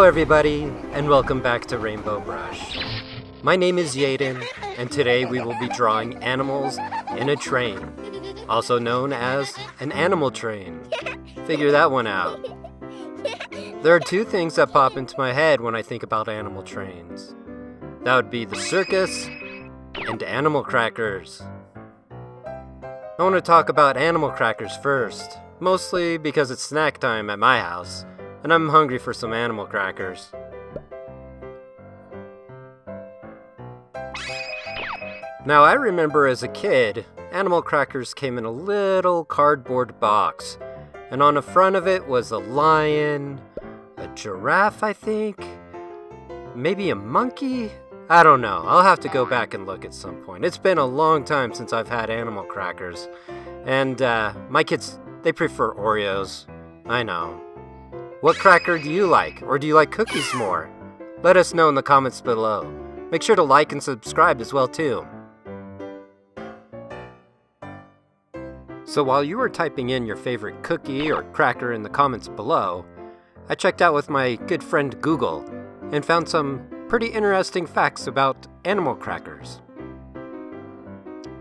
everybody, and welcome back to Rainbow Brush. My name is Yaden, and today we will be drawing animals in a train, also known as an animal train. Figure that one out. There are two things that pop into my head when I think about animal trains. That would be the circus and animal crackers. I want to talk about animal crackers first, mostly because it's snack time at my house, and I'm hungry for some animal crackers. Now, I remember as a kid, animal crackers came in a little cardboard box, and on the front of it was a lion, a giraffe, I think, maybe a monkey? I don't know. I'll have to go back and look at some point. It's been a long time since I've had animal crackers, and my kids, they prefer Oreos. I know. What cracker do you like, or do you like cookies more? Let us know in the comments below. Make sure to like and subscribe as well too. So while you were typing in your favorite cookie or cracker in the comments below, I checked out with my good friend Google and found some pretty interesting facts about animal crackers.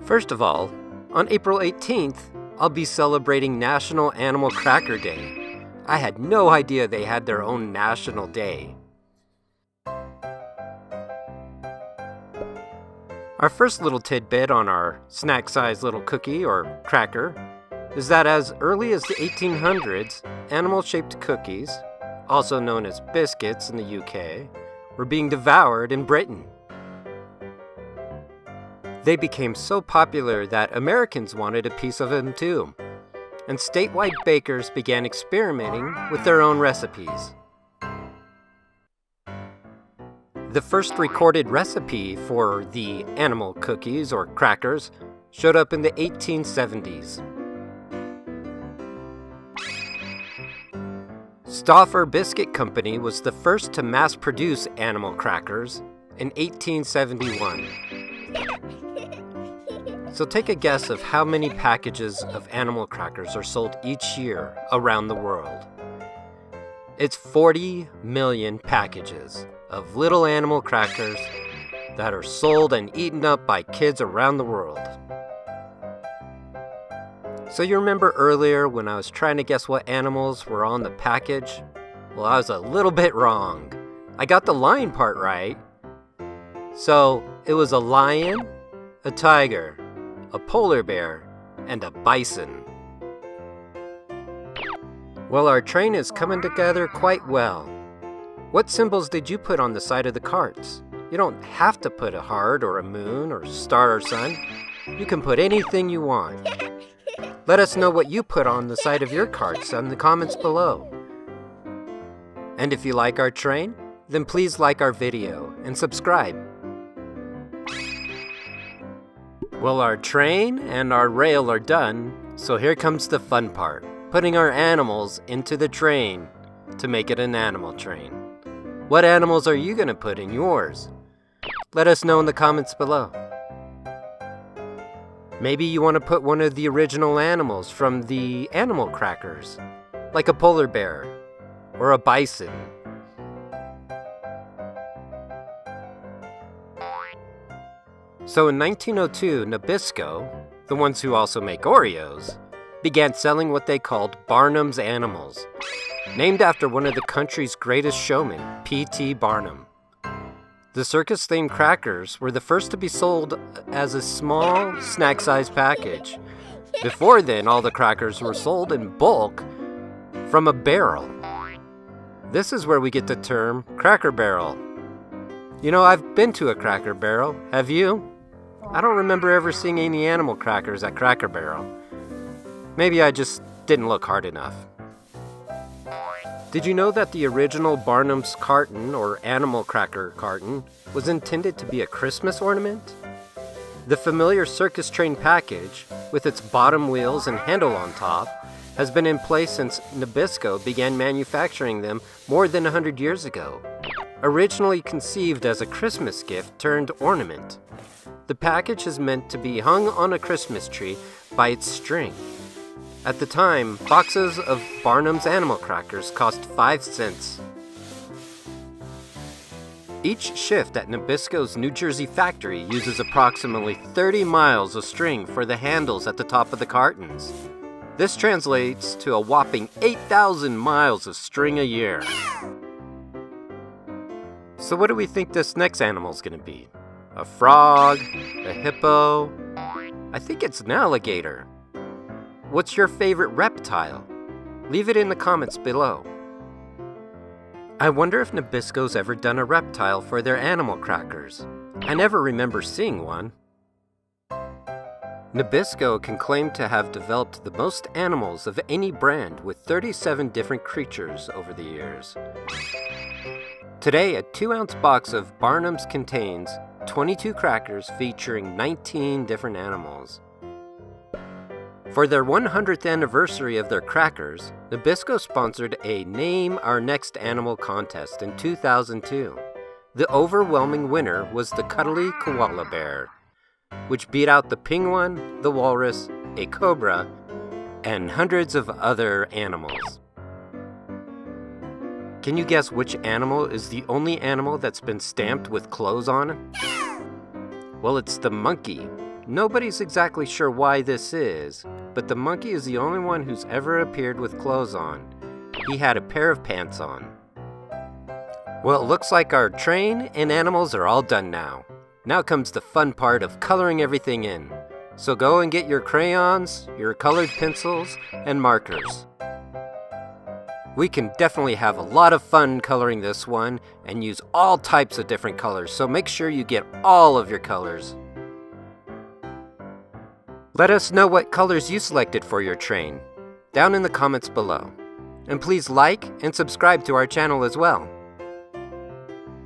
First of all, on April 18th, I'll be celebrating National Animal Cracker Day. I had no idea they had their own national day. Our first little tidbit on our snack-sized little cookie or cracker is that as early as the 1800s, animal-shaped cookies, also known as biscuits in the UK, were being devoured in Britain. They became so popular that Americans wanted a piece of them too, and statewide bakers began experimenting with their own recipes. The first recorded recipe for the animal cookies or crackers showed up in the 1870s. Stauffer Biscuit Company was the first to mass-produce animal crackers in 1871. So take a guess of how many packages of animal crackers are sold each year around the world. It's 40 million packages of little animal crackers that are sold and eaten up by kids around the world. So you remember earlier when I was trying to guess what animals were on the package? Well, I was a little bit wrong. I got the lion part right. So it was a lion, a tiger, a polar bear, and a bison. Well, our train is coming together quite well. What symbols did you put on the side of the carts? You don't have to put a heart or a moon or star or sun. You can put anything you want. Let us know what you put on the side of your carts in the comments below. And if you like our train, then please like our video and subscribe. Well, our train and our rail are done, so here comes the fun part, putting our animals into the train to make it an animal train. What animals are you going to put in yours? Let us know in the comments below. Maybe you want to put one of the original animals from the animal crackers, like a polar bear or a bison. So in 1902, Nabisco, the ones who also make Oreos, began selling what they called Barnum's Animals, named after one of the country's greatest showmen, P.T. Barnum. The circus-themed crackers were the first to be sold as a small, snack-sized package. Before then, all the crackers were sold in bulk from a barrel. This is where we get the term Cracker Barrel. You know, I've been to a Cracker Barrel. Have you? I don't remember ever seeing any animal crackers at Cracker Barrel. Maybe I just didn't look hard enough. Did you know that the original Barnum's carton, or animal cracker carton, was intended to be a Christmas ornament? The familiar circus train package, with its bottom wheels and handle on top, has been in place since Nabisco began manufacturing them more than 100 years ago. Originally conceived as a Christmas gift turned ornament, the package is meant to be hung on a Christmas tree by its string. At the time, boxes of Barnum's animal crackers cost 5 cents. Each shift at Nabisco's New Jersey factory uses approximately 30 miles of string for the handles at the top of the cartons. This translates to a whopping 8,000 miles of string a year. So what do we think this next animal is going to be? A frog? A hippo? I think it's an alligator. What's your favorite reptile? Leave it in the comments below. I wonder if Nabisco's ever done a reptile for their animal crackers. I never remember seeing one. Nabisco can claim to have developed the most animals of any brand with 37 different creatures over the years. Today, a 2-ounce box of Barnum's contains 22 crackers featuring 19 different animals. For their 100th anniversary of their crackers, Nabisco sponsored a Name Our Next Animal contest in 2002. The overwhelming winner was the cuddly koala bear, which beat out the penguin, the walrus, a cobra, and hundreds of other animals. Can you guess which animal is the only animal that's been stamped with clothes on? Well, it's the monkey. Nobody's exactly sure why this is, but the monkey is the only one who's ever appeared with clothes on. He had a pair of pants on. Well, it looks like our train and animals are all done now. Now comes the fun part of coloring everything in. So go and get your crayons, your colored pencils, and markers. We can definitely have a lot of fun coloring this one and use all types of different colors, so make sure you get all of your colors. Let us know what colors you selected for your train down in the comments below. And please like and subscribe to our channel as well.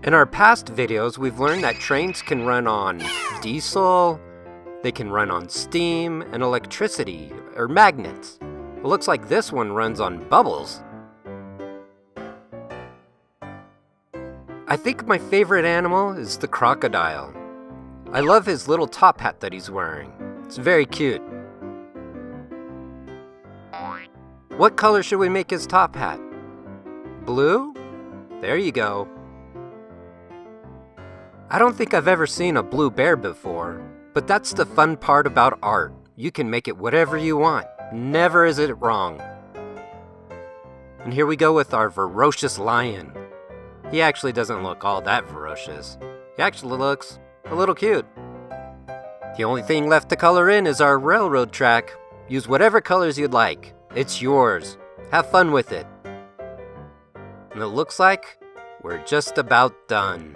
In our past videos, we've learned that trains can run on diesel, they can run on steam and electricity or magnets. It looks like this one runs on bubbles. I think my favorite animal is the crocodile. I love his little top hat that he's wearing. It's very cute. What color should we make his top hat? Blue? There you go. I don't think I've ever seen a blue bear before, but that's the fun part about art. You can make it whatever you want. Never is it wrong. And here we go with our ferocious lion. He actually doesn't look all that ferocious. He actually looks a little cute. The only thing left to color in is our railroad track. Use whatever colors you'd like. It's yours. Have fun with it. And it looks like we're just about done.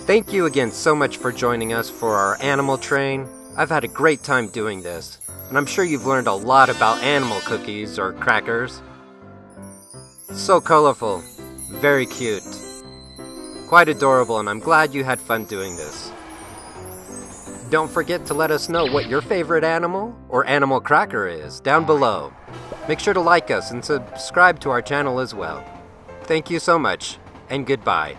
Thank you again so much for joining us for our animal train. I've had a great time doing this, and I'm sure you've learned a lot about animal cookies or crackers. So colorful. Very cute. Quite adorable, and I'm glad you had fun doing this. Don't forget to let us know what your favorite animal or animal cracker is down below. Make sure to like us and subscribe to our channel as well. Thank you so much, and goodbye.